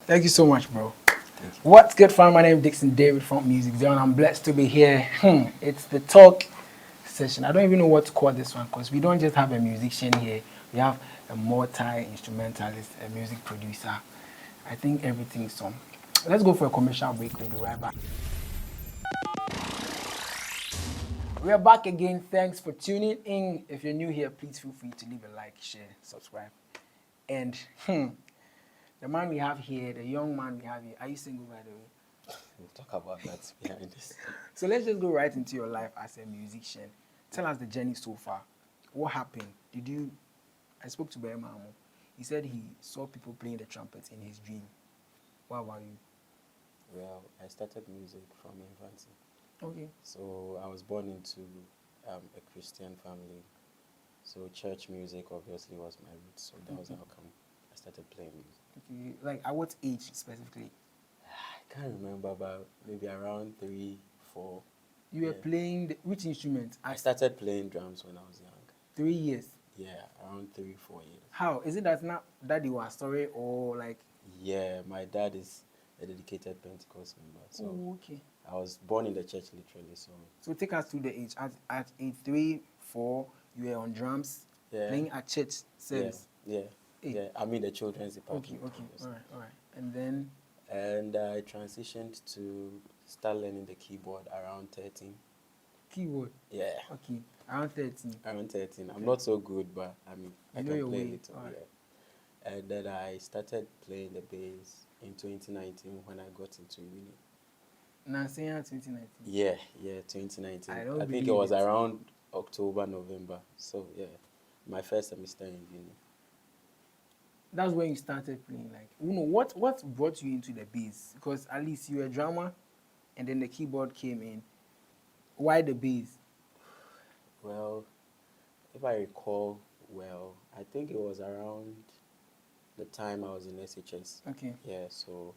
Thank you so much, bro. What's good, fam? My name is Dixon David from Music Zone. I'm blessed to be here. It's the talk session. I don't even know what to call this one because we don't just have a musician here. We have a multi-instrumentalist, a music producer. I think everything's on. Let's go for a commercial break. We'll be right back. We are back again. Thanks for tuning in. If you're new here, please feel free to leave a like, share, subscribe. And the man we have here, the young man we have here, are you single, by the way? We'll talk about that behind this. So let's just go right into your life as a musician. Tell us the journey so far. What happened? I spoke to Berma. He said he saw people playing the trumpet in his dream. What about you? Well, I started music from infancy. Okay. So I was born into a Christian family. So church music obviously was my roots. So that was how come I started playing music. Okay. Like at what age specifically? I can't remember, but maybe around 3, 4. You were playing which instrument? I started playing drums when I was young. 3 years? Yeah, around 3, 4 years. How? Is it that not daddy was story or like? Yeah, my dad is a dedicated Pentecost member. So okay. I was born in the church literally. So take us through the age. At age 3, 4, you were on drums, playing at church service. Yeah. I mean the children's department. Okay. All right. And then? And I transitioned to start learning the keyboard around 13. Keyboard? Yeah. Okay. Around 13. Around 13. I'm not so good, but I mean, I can play a little. Right. Yeah. And then I started playing the bass in 2019 when I got into uni. Nasia 2019? Yeah, 2019. I think it was around October, November. So, yeah, my first semester in uni. That's when you started playing. Like, what brought you into the bass? Because at least you were a drummer, and then the keyboard came in. Why the bass? Well, if I recall well, I think it was around the time I was in SHS. Okay. Yeah, so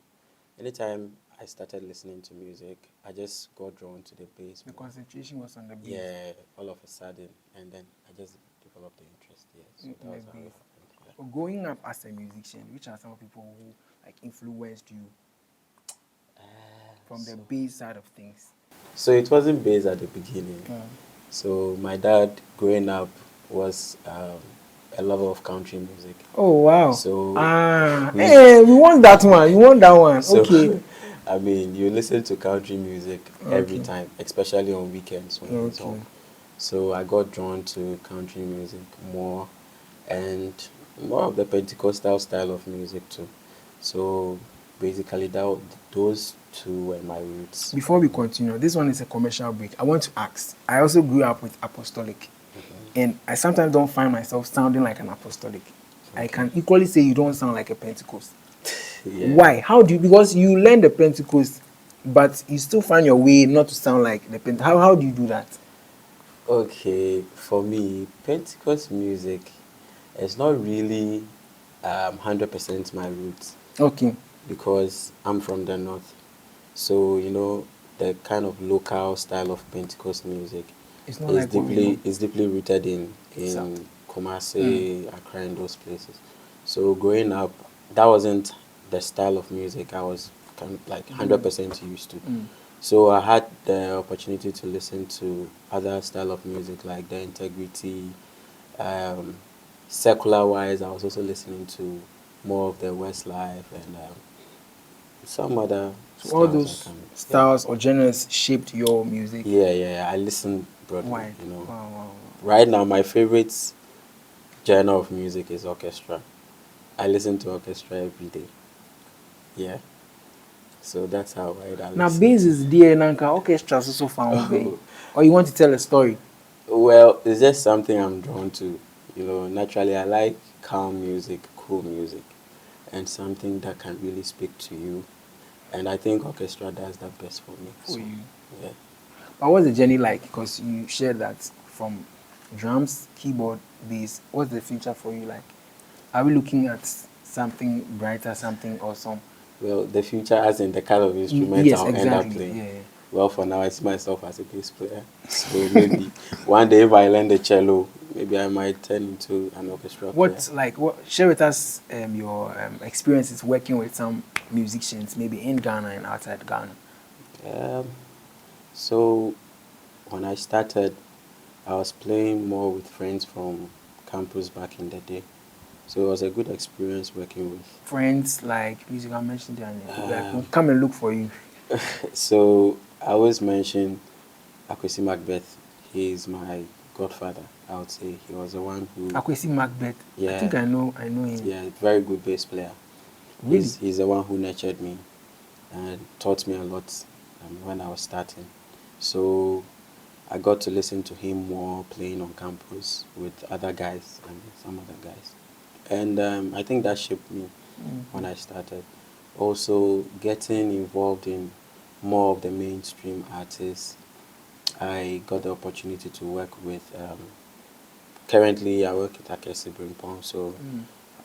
anytime I started listening to music, I just got drawn to the bass. The concentration was on the bass. Yeah, all of a sudden, and then I just developed the interest. Yeah, so that was how it happened. Yeah. Growing up as a musician, which are some people who like influenced you from the bass side of things? So it wasn't bass at the beginning. So my dad, growing up, was a lover of country music. Oh wow! So we want that one. You want that one? So, okay. I mean, you listen to country music every time, especially on weekends when it's on. So I got drawn to country music more, and more of the Pentecostal style of music too. So basically, those two were my roots. Before we continue, this one is a commercial break. I want to ask. I also grew up with apostolic, and I sometimes don't find myself sounding like an apostolic. I can equally say you don't sound like a Pentecost. Why? How do you? Because you learn the Pentecost, but you still find your way not to sound like the Pentecost. How do you do that? Okay, for me, Pentecost music is not really 100% my roots. Okay. Because I'm from the north. So, the kind of local style of Pentecost music is deeply rooted in Kumasi, Accra, and those places. So growing up, that wasn't the style of music I was kind of like 100% used to. So I had the opportunity to listen to other style of music like the Integrity. Secular-wise, I was also listening to more of the Westlife and some other styles. All those styles or genres shaped your music? Yeah. I listen broadly. Why? Wow. Right now, my favorite genre of music is orchestra. I listen to orchestra every day. Yeah. So that's how I listen. Now, bass is there, Nanka. Orchestra is also found. Or you want to tell a story? Well, it's just something I'm drawn to. Naturally, I like calm music, cool music, and something that can really speak to you. And I think orchestra does that best for me. For you? Yeah. But what's the journey like? Because you shared that from drums, keyboard, bass. What's the future for you like? Are we looking at something brighter, something awesome? Well, the future as in the kind of instrument I'll end up playing. Yeah. Well, for now, I see myself as a bass player. So maybe one day if I learn the cello, maybe I might turn into an orchestra player. Share with us your experiences working with some musicians, maybe in Ghana and outside Ghana? So when I started, I was playing more with friends from campus back in the day. So it was a good experience working with Friends like music, I mentioned their name. Like, we'll come and look for you. So I always mention Akwesi Macbeth. He is my godfather. I would say he was the one who. Akwesi Macbeth. Yeah. I think I know him. Yeah, very good bass player. Really? He's the one who nurtured me and taught me a lot when I was starting. So I got to listen to him more playing on campus with other guys and some other guys. And I think that shaped me when I started. Also, getting involved in more of the mainstream artists, I got the opportunity to work with. Currently, I work at Akesi Brimpong, so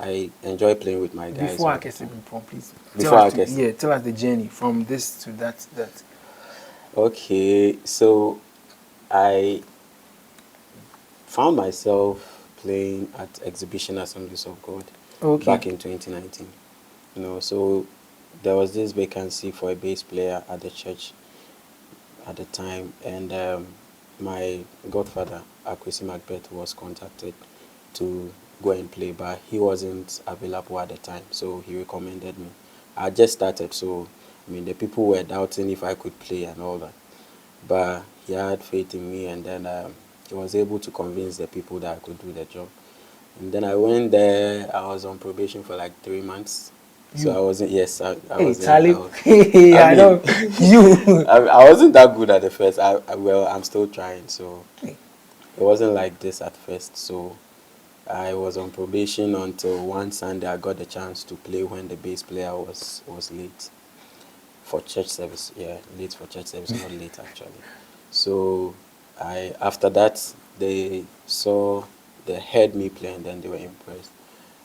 I enjoy playing with my guys. Before Akesi Brimpong, please. Tell us the journey from this to that. Okay, so I found myself playing at Exhibition Assemblies of God back in 2019. So there was this vacancy for a bass player at the church at the time, and my godfather, Akwesi Macbeth, was contacted to go and play, but he wasn't available at the time, so he recommended me. I just started, so the people were doubting if I could play and all that, but he had faith in me, and then he was able to convince the people that I could do the job. And then I went there. I was on probation for like 3 months. So I wasn't. Yes, I was. Hey, I know you. I wasn't that good at the first. I'm still trying. So it wasn't like this at first. So I was on probation until one Sunday I got the chance to play when the bass player was late for church service. Yeah, late for church service, not late actually. So after that they heard me play, and then they were impressed,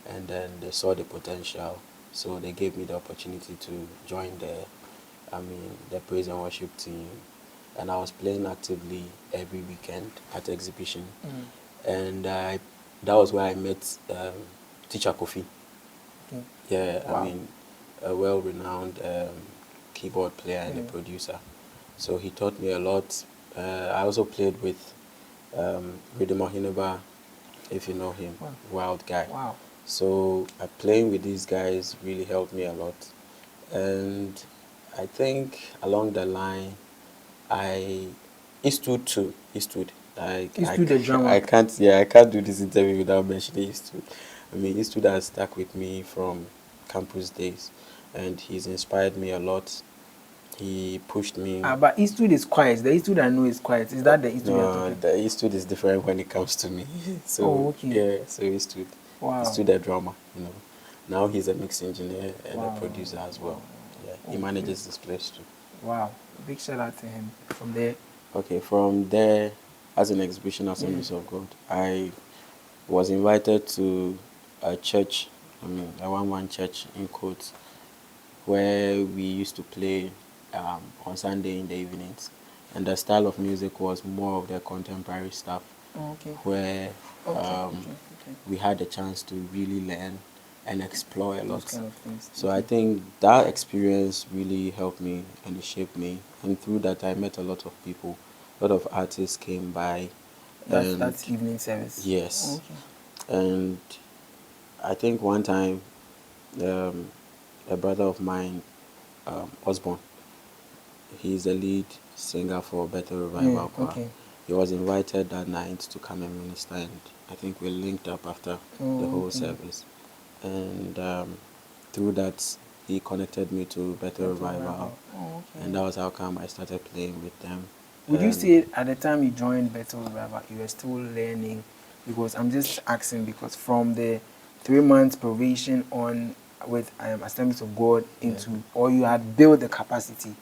and then they saw the potential. So they gave me the opportunity to join the praise and worship team, and I was playing actively every weekend at the exhibition, and that was where I met Teacher Kofi. Yeah, wow. A well-renowned keyboard player and a producer. So he taught me a lot. I also played with Rhythm Ohineba, if you know him, wild guy. Wow. So playing with these guys really helped me a lot. And I think along the line, Eastwood too. Eastwood the drummer. I can't do this interview without mentioning Eastwood. Eastwood has stuck with me from campus days, and he's inspired me a lot. He pushed me. But Eastwood is quiet. The Eastwood I know is quiet. Is that the Eastwood you're talking? The Eastwood is different when it comes to me. So so Eastwood. Wow. Eastwood the drummer, Now he's a mix engineer and a producer as well. Yeah, he manages this place too. Wow. Big shout out to him. From there. Okay, from there, as an exhibition Assemblies of God, I was invited to a church, a one church in Coates, where we used to play on Sunday in the evenings, and the style of music was more of the contemporary stuff, where we had the chance to really learn and explore a lot. Kind of things. So I think that experience really helped me and it shaped me, and through that I met a lot of people. A lot of artists came by. That's evening service. Yes. And I think one time a brother of mine, Osborne, he's the lead singer for Better Revival Choir. He was invited that night to come and minister, and I think we linked up after the whole service. And through that, he connected me to Better Revival. And that was how come I started playing with them. Would you say at the time you joined Better Revival, you were still learning? Because I'm just asking, because from the 3 months probation on with Assemblies of God into, or you had built the capacity?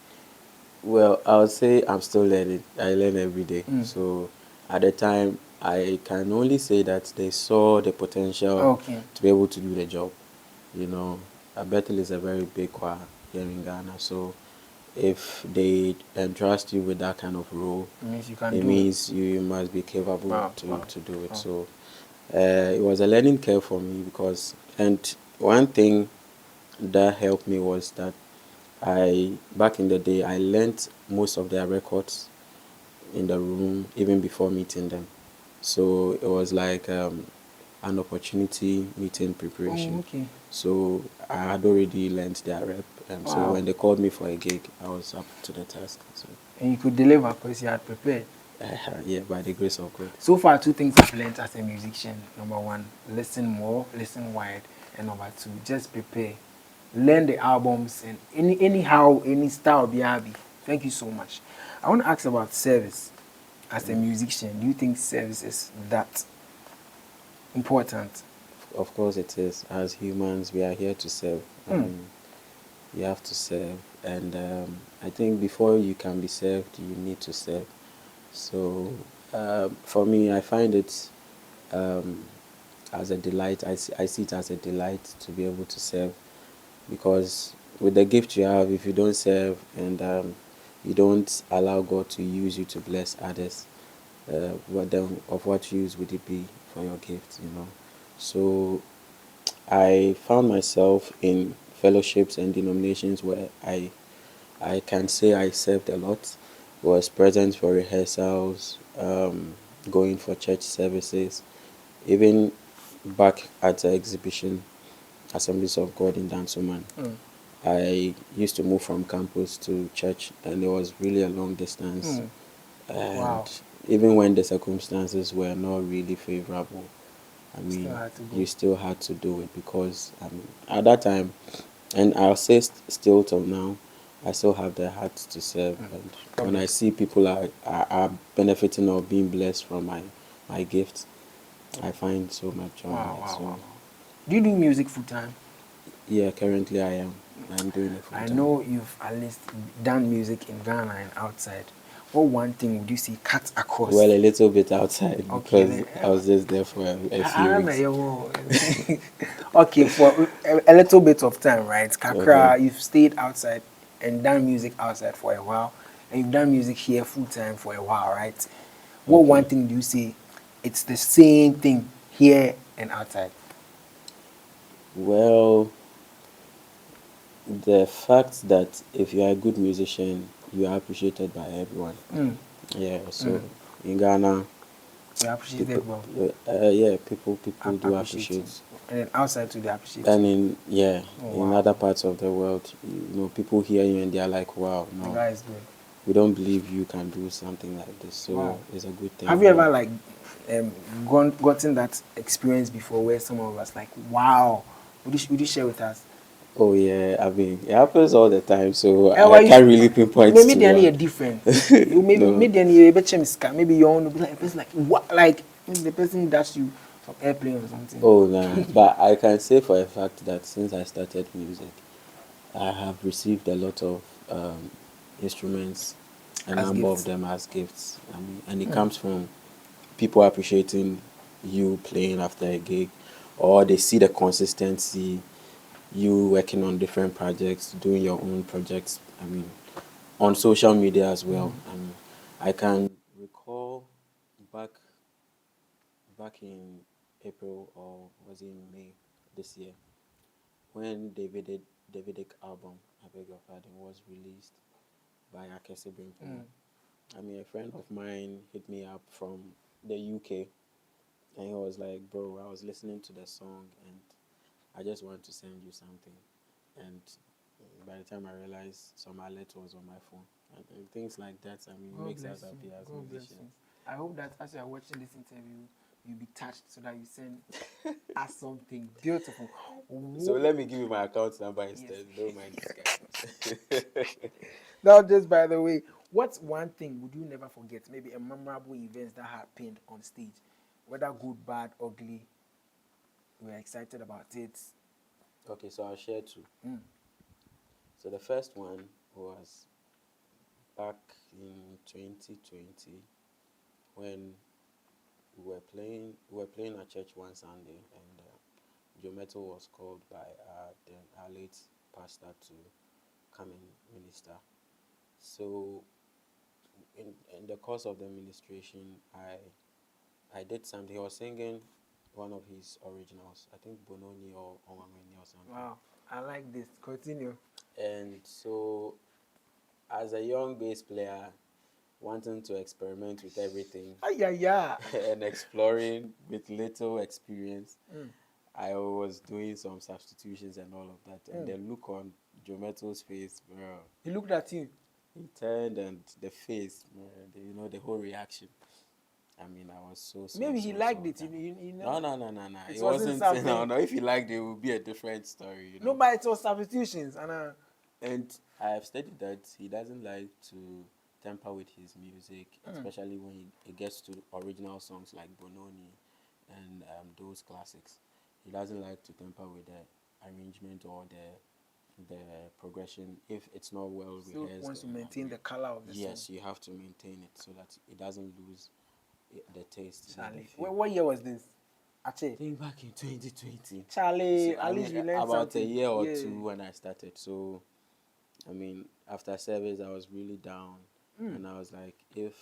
Well, I would say I'm still learning. I learn every day. So at the time, I can only say that they saw the potential to be able to do the job. Bethel is a very big choir here in Ghana. So if they entrust you with that kind of role, it means you must be capable to do it. So it was a learning curve for me, and one thing that helped me was that back in the day, I learnt most of their records in the room even before meeting them. So it was like an opportunity meeting Oh, preparation. okay. So I had already learned their rep. So Wow. when they called me for a gig, I was up to the task. So And you could deliver because you had prepared. yeah, by the grace of God. So far, two things I've learned as a musician. Number one, listen more, listen wide. And number two, just prepare. Learn the albums and anyhow, any style be happy. Thank you so much. I want to ask about service. As a musician, do you think service is that important? Of course, it is. As humans, we are here to serve. You have to serve, and I think before you can be served, you need to serve. So for me, I find it um, as a delight. I see it as a delight to be able to serve, because with the gift you have, if you don't serve and you don't allow God to use you to bless others, what then of what use would it be for your gift? So I found myself in fellowships and denominations where I can say I served a lot, was present for rehearsals, going for church services, even back at the exhibition, Assemblies of God in Dansoman. I used to move from campus to church, and it was really a long distance. And Wow. even when the circumstances were not really favorable, I Still mean, had to go. you still had to do it, because at that time, and I'll say still till now, I still have the heart to serve. And when I see people are benefiting or being blessed from my gift, I find so much joy in it. So, Do you do music full time? yeah, currently I'm doing it full I time. know you've at least done music in Ghana and outside. What one thing would you say cut across? Well, a little bit outside, Okay, because I was just there for a few I know weeks. you. Okay, for a little bit of time, right? Okay. Kakra, you've stayed outside and done music outside for a while, and you've done music here full time for a while, right? What one Okay. thing do you say? It's the same thing here and outside. Well, the fact that if you are a good musician, you are appreciated by everyone. Yeah, so in Ghana, We appreciate people, everyone. yeah, people do Appreciate you. appreciate. And then outside too, they appreciate And you. Oh, in wow. other parts of the world, people hear you and they are like, wow, The no, guy is good. we don't believe you can do something like this. So Wow. it's a good Have thing. you Yeah. ever like gotten that experience before where some of us like, wow, would you share with us? Oh yeah, I mean, it happens all the time, so I Why you can't really pinpoint maybe to they one. are different. You maybe No. they are better maybe your own will be like a person like what like maybe the person dash you from airplane or something. Oh no, but I can say for a fact that since I started music, I have received a lot of instruments, a As number of gifts. them as gifts. I mean, and it comes from people appreciating you playing after a gig, or they see the consistency, you working on different projects, doing your own projects. I mean, on social media as well. I mean, I can recall back back in April, or was it in May this year, when Davidic album, I beg your pardon, was released by Akese Brimpo. I mean, a friend of mine hit me up from the UK, and he was like, "Bro, I was listening to the song, and I just want to send you something." And by the time I realized, some alert was on my phone, and things like that. I mean, it God makes bless us you. happy as God bless you. musicians. I hope that as you are watching this interview, you'll be touched so that you send us something beautiful. So let me give you my account number Yes. instead. Don't mind discussions. Now, just by the way, what's one thing would you never forget? Maybe a memorable event that happened on stage, whether good, bad, ugly. We are excited about it. Okay, so I'll share two. So the first one was back in 2020, when we were playing at church one Sunday, and Joe Metal was called by our late pastor to come and minister. So in the course of the ministration, I did something. He was singing one of his originals, I think Bononi or Onwamini or something. Wow. I like this. Continue. And so, as a young bass player, wanting to experiment with everything Ah, yeah, yeah. and exploring with little experience, Mm. I was doing some substitutions and all of that. And Mm. the look on Jometo's face, bro, He looked at you. he turned, and the face, the whole reaction. I mean, I was Maybe he liked it. done. You No, know, no, no, no, no. it It wasn't wasn't. No, something. no. If he liked it, it would be a different story, No, but it was substitutions, and And I have studied that he doesn't like to tamper with his music, especially when it gets to original songs like Bononi and those classics. He doesn't like to tamper with the arrangement or the progression if it's not well still rehearsed. wants to maintain the color of the song. Yes, you have to maintain it so that it doesn't lose the taste. Charlie, what year was this? I think back in 2020. Charlie, So, at least we learned about something. a year or two when I started. So, I mean, after service, I was really down. And I was like, if,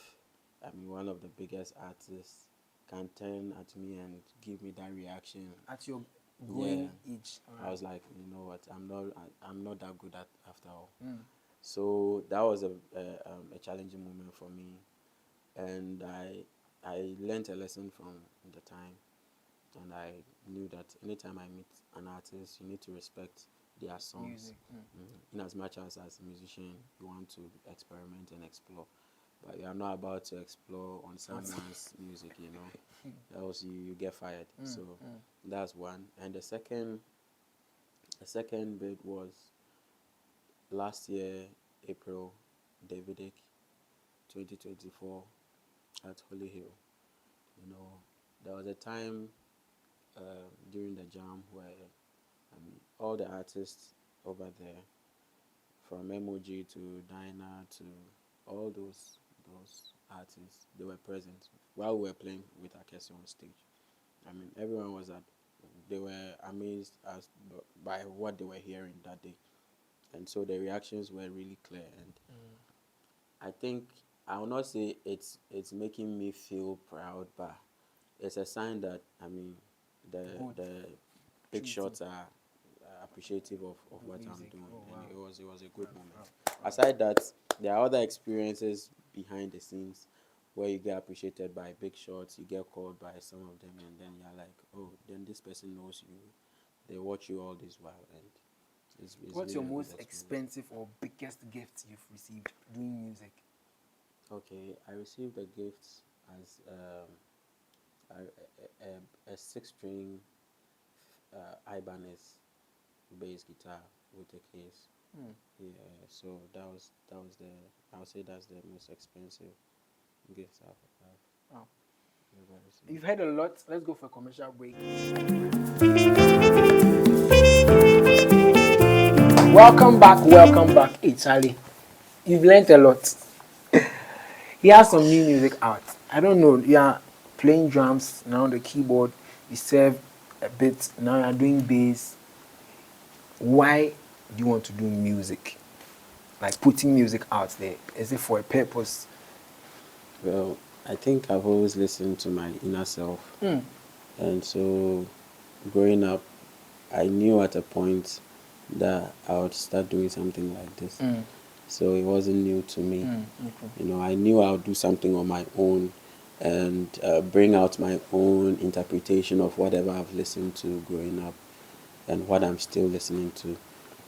one of the biggest artists can turn at me and give me that reaction. At your growing age. I was like, you know what, I'm not that good at after all. So that was a challenging moment for me. And I learned a lesson from the time. And I knew that anytime I meet an artist, you need to respect their songs. In as much as a musician, you want to experiment and explore. But you are not about to explore on someone's music, else you get fired. So that's one. And the second bit was last year, April, Davidic, 2024 at Holy Hill. There was a time during the jam where all the artists over there, from MOG to Dinah to all those artists, they were present while we were playing with Akesi on stage. Everyone they were amazed by what they were hearing that day, and so the reactions were really clear. And I think I will not say it's making me feel proud, but it's a sign that the big shots are appreciative of what I'm doing. And it was a good moment. Aside that, there are other experiences behind the scenes where you get appreciated by big shots, you get called by some of them, and then you're like, oh, then this person knows you. They watch you all this while, and it's what's really your most experience. expensive or biggest gift you've received doing music? Okay, I received a gift as a 6-string Ibanez bass guitar with a case. Yeah, so that was I would say that's the most expensive gift I've ever received. You've heard a lot. Let's go for a commercial break. Welcome back. Hey Charlie, you've learned a lot. He has some new music out. I don't know. You are playing drums now on the keyboard. You serve a bit. Now you are doing bass. Why do you want to do music? Like putting music out there. Is it for a purpose? Well, I think I've always listened to my inner self. And so growing up, I knew at a point that I would start doing something like this. So it wasn't new to me. I knew I would do something on my own and bring out my own interpretation of whatever I've listened to growing up and what I'm still listening to.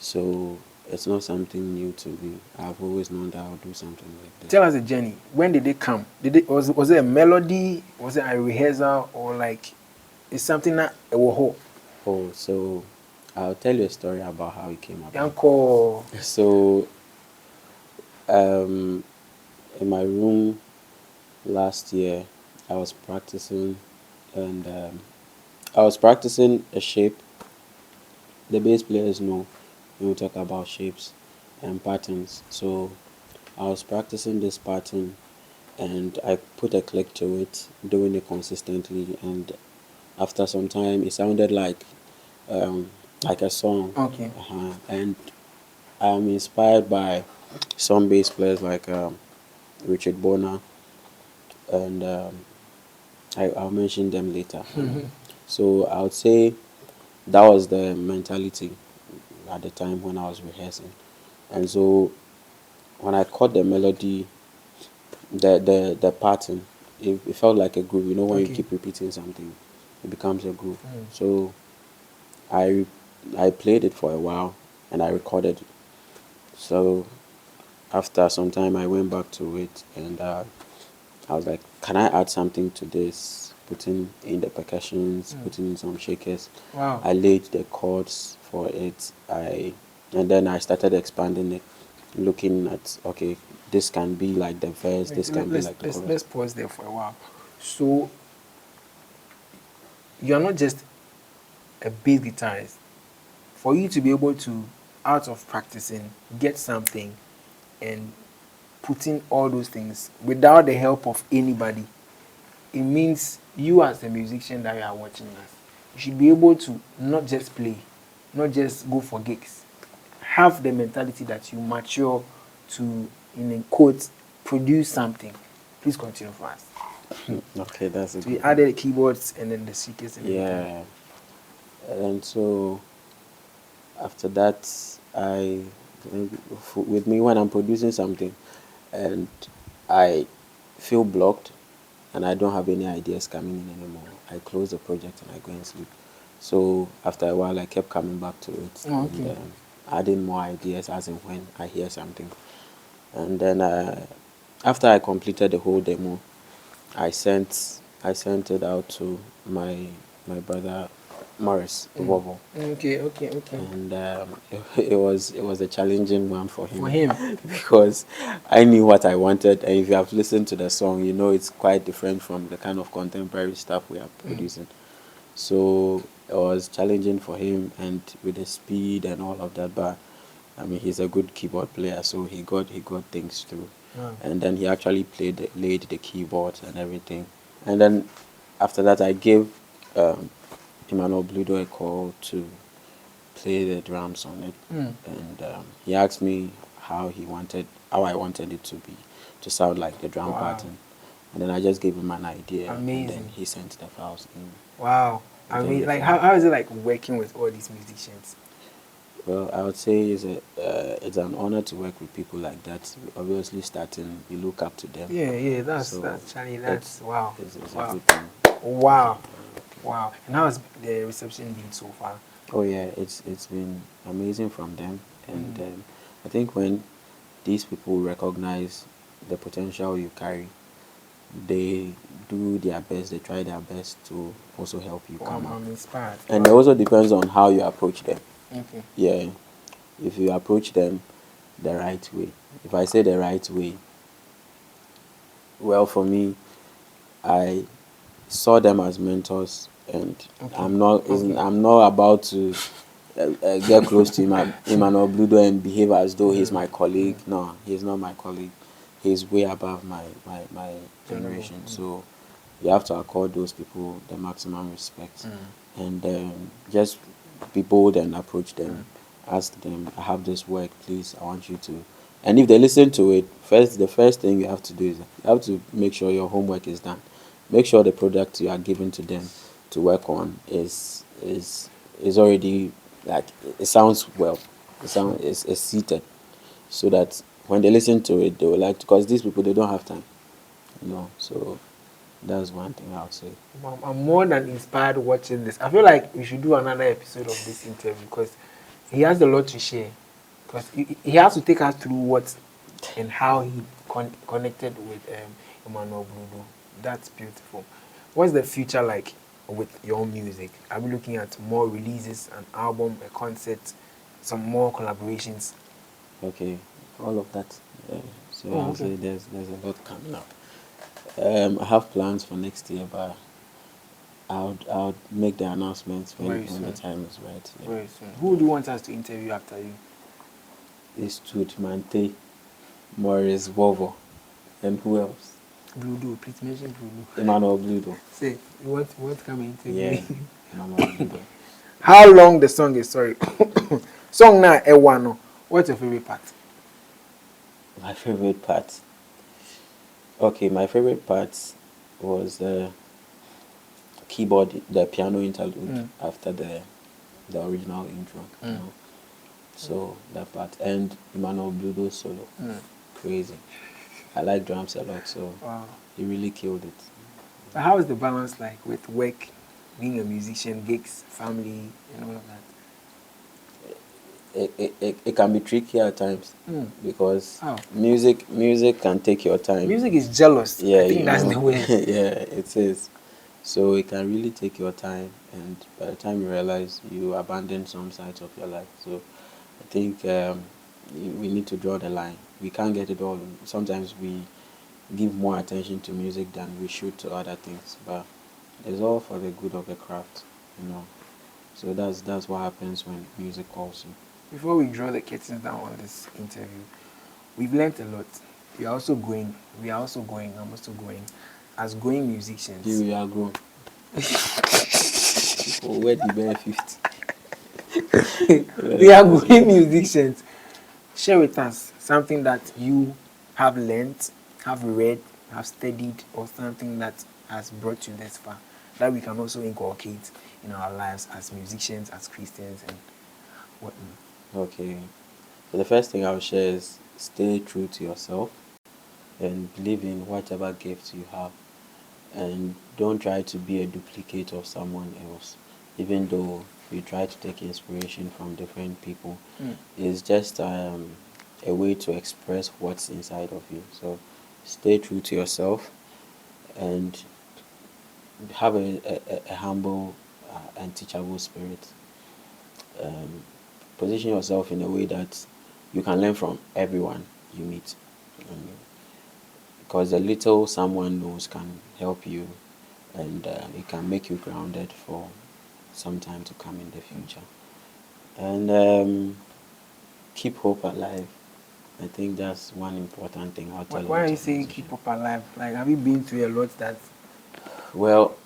So it's not something new to me. I've always known that I'll do something like this. Tell us the journey. When did it come? Was it a melody? Was it a rehearsal? Or like, it's something that it will hold? Oh, so I'll tell you a story about how it came about. Yanko. So, in my room last year, I was practicing, and I was practicing a shape. The bass players know when we talk about shapes and patterns. So I was practicing this pattern, and I put a click to it, doing it consistently, and after some time, it sounded like a song. Okay. And I'm inspired by some bass players like Richard Bonner, and I'll mention them later. So I would say that was the mentality. at the time when I was rehearsing. And so when I caught the melody, the pattern, it felt like a groove. You know, when you keep repeating something, it becomes a groove. So I played it for a while and I recorded it. So after some time, I went back to it and I was like, can I add something to this? Putting in the percussions, putting in some shakers. Wow. I laid the chords for it. And then I started expanding it, looking at, okay, this can be like the verse, this can be like the chorus. Let's pause there for a while. So you're not just a bass guitarist. For you to be able to, out of practicing, get something and putting all those things without the help of anybody, it means you as a musician that you are watching us, you should be able to not just play, not just go for gigs. Have the mentality that you mature to, in quotes, produce something. Please continue for us. Okay, that's a So you good added the keyboards and then the speakers and everything. Yeah. And so after that, with me, when I'm producing something and I feel blocked and I don't have any ideas coming in anymore, I close the project and I go and sleep. So after a while, I kept coming back to it and adding more ideas as and when I hear something. And then after I completed the whole demo, I sent it out to my brother Morris, the Volvo. Okay. And it was a challenging one for him. For him. Because I knew what I wanted, and if you have listened to the song, you know it's quite different from the kind of contemporary stuff we are producing. So it was challenging for him, and with the speed and all of that. But I mean, he's a good keyboard player, so he got things through. And then he actually laid the keyboards and everything. And then after that, I gave Emmanuel Bludo a call to play the drums on it, and he asked me how I wanted it to sound like the drum pattern, and then I just gave him an idea. Amazing. And then he sent the files in. Wow. I mean, like, how is it like working with all these musicians? Well, I would say it's an honor to work with people like that. Obviously, starting, you look up to them. Yeah, that's So that's wow. It's Wow. a good thing. Wow. And how has the reception been so far? Oh yeah, it's been amazing from them, and I think when these people recognize the potential you carry, they do their best. They try their best to also help you come up. I'm inspired. And it also depends on how you approach them. Okay. Yeah, if you approach them the right way. If I say the right way, well, for me, I saw them as mentors, and I'm not about to get close to Emmanuel Bludo and behave as though he's my colleague. No, he's not my colleague. He's way above my generation. So you have to accord those people the maximum respect, and just be bold and approach them. Ask them, I have this work, please, I want you to. And if they listen to it, the first thing you have to do is you have to make sure your homework is done. Make sure the product you are giving to them to work on is already, like, it sounds well. It's seated, so that when they listen to it, they will like, because these people, they don't have time, so that's one thing I would say. I'm more than inspired watching this. I feel like we should do another episode of this interview because he has a lot to share. Because he has to take us through what and how he connected with Emmanuel Bludo. That's beautiful. What's the future like with your music? Are we looking at more releases, an album, a concert, some more collaborations? Okay, all of that. So I'll say there's a lot coming up. I have plans for next year, but I'll make the announcements when the time is right. Yeah. Very soon. Who do you want us to interview after you? It's Mante, Morris, Volvo, and who else? Bludo, please mention Bludo. Emmanuel Bludo. Say, what come interview? Yeah, Emmanuel Bludo. How long the song is? Sorry. Song now, Ewano. What's your favorite part? My favorite part. Okay, my favorite part was the keyboard, the piano interlude after the original intro. So that part. And Emmanuel Blue's solo. Crazy. I like drums a lot, so he really killed it. How is the balance like with work, being a musician, gigs, family, and all of that? It can be tricky at times because music can take your time. Music is jealous. Yeah, I think that's the way. Yeah, it is. So it can really take your time, and by the time you realize, you abandon some sides of your life. So I think we need to draw the line. We can't get it all. Sometimes we give more attention to music than we should to other things, but it's all for the good of the craft, you know. So that's what happens when music calls you. Before we draw the curtains down on this interview, we've learned a lot. We are also going. I'm also going. As going musicians. We are grown. Where the benefit? We are going musicians. Share with us something that you have learned, have read, have studied, or something that has brought you this far that we can also inculcate in our lives as musicians, as Christians, and whatnot. Okay. So the first thing I'll share is stay true to yourself and believe in whatever gifts you have. And don't try to be a duplicate of someone else. Even though you try to take inspiration from different people, it's just a way to express what's inside of you. So stay true to yourself and have a humble and teachable spirit. Position yourself in a way that you can learn from everyone you meet. Because the little someone knows can help you, and it can make you grounded for some time to come in the future. And keep hope alive. I think that's one important thing I'll tell you. Why are you saying keep hope alive? Like, have you been through a lot that... Well,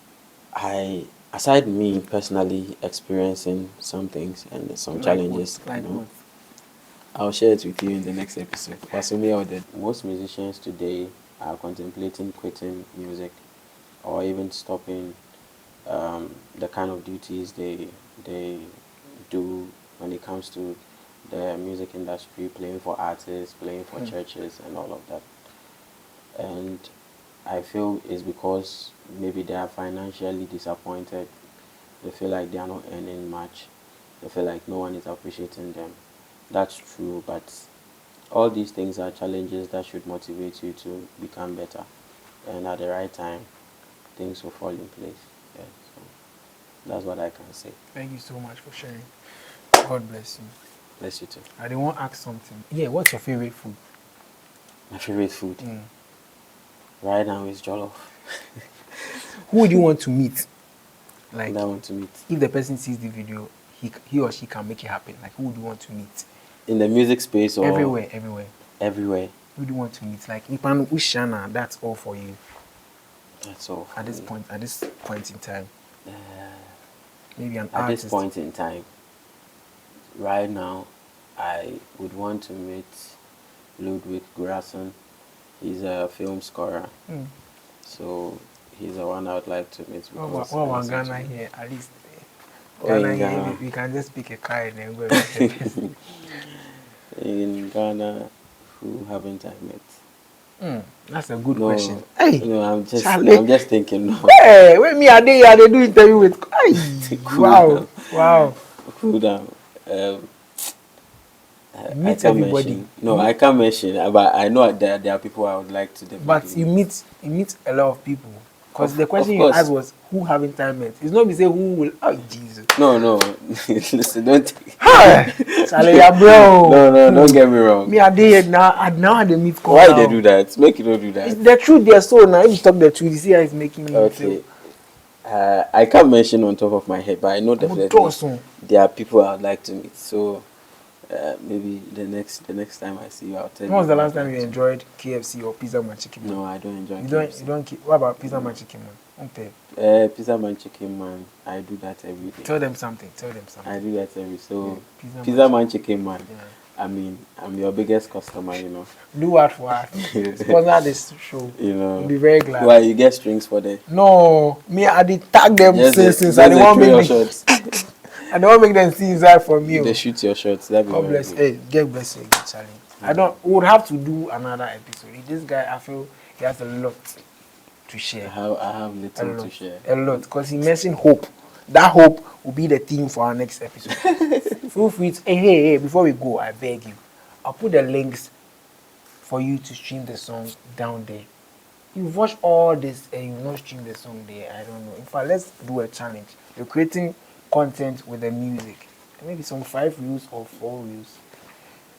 aside me personally experiencing some things and some challenges, I'll share it with you in the next episode. Most musicians today are contemplating quitting music or even stopping the kind of duties they do when it comes to the music industry, playing for artists, playing for churches and all of that. And I feel it's because maybe they are financially disappointed. They feel like they are not earning much. They feel like no one is appreciating them. That's true, but all these things are challenges that should motivate you to become better. And at the right time, things will fall in place. Yeah, so that's what I can say. Thank you so much for sharing. God bless you. Bless you too. I didn't want to ask something. Yeah, what's your favorite food? My favorite food? Right now is jollof. Who would you want to meet? Like, who do I want to meet? If the person sees the video, he or she can make it happen. Like, who would you want to meet? In the music space or everywhere? Everywhere. Who do you want to meet? Like, Ipan Ushana, that's all for you. That's all. At this point in time. Maybe an artist. At this point in time, right now, I would want to meet Ludwig Göransson. He's a film scorer. So he's the one I would like to meet. What about Ghana here? At least Ghana here, we can just pick a card and go to In Ghana, who haven't I met? That's a good question. Hey, no, I'm just thinking. No. Hey, when me are they do interview with? Hey, wow. Cool down. Meet everybody. I can't mention. But I know that there are people I would like to. But you meet a lot of people. Because the question you asked was who haven't time met. It's not me say who will. Oh Jesus. No. Listen, don't. Charlie, bro. No, don't get me wrong. Me are they now they meet. Why they do that? Make you don't do that. It's the truth. They're so now. If you talk the truth, you see how it's making me. Okay. I can't mention on top of my head, but I know definitely there are people I would like to meet. So maybe the next time I see you, I'll tell you. When was the last time you enjoyed KFC or Pizza Man Chicken Man? No, I don't enjoy KFC. You don't. What about Pizza Man Chicken Man? Pizza Man Chicken Man, I do that every day. Tell them something. I do that every so. Pizza Man Chicken Man. Yeah. I mean, I'm your biggest customer, you know. Do what for us. Sponsor this show. You know. I'll be very glad. Why you get strings for them? No, me I did tag them since I didn't want me. I don't make them see inside from you. They shoot your shots. That be God very bless. good. Hey, get bless you, Charlie. I don't. We would have to do another episode. This guy, I feel he has a lot to share. I have little to share. A lot, because he mentioned hope. That hope will be the theme for our next episode. Feel free to. Hey, before we go, I beg you, I'll put the links for you to stream the song down there. You've watched all this and you've not streamed the song there. I don't know. In fact, let's do a challenge. You're creating content with the music. Maybe some 5 reels or 4 reels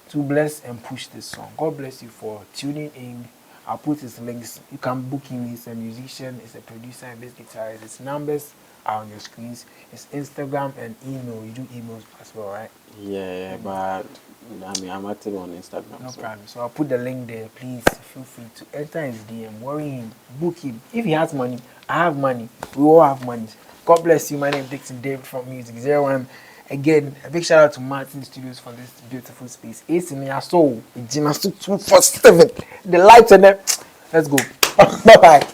to bless and push this song. God bless you for tuning in. I'll put his links. You can book him. He's a musician, he's a producer, and bass guitarist. His numbers are on your screens. His Instagram and email. You do emails as well, right? Yeah, but I mean, I'm active on Instagram. No problem. So I'll put the link there. Please feel free to enter his DM, worry him, book him. If he has money, I have money. We all have money. God bless you. My name is Dixon David from Music 01. Again, a big shout out to Martin Studios for this beautiful space. It's in your soul. It's in 247. The lights on them. Let's go. Bye bye.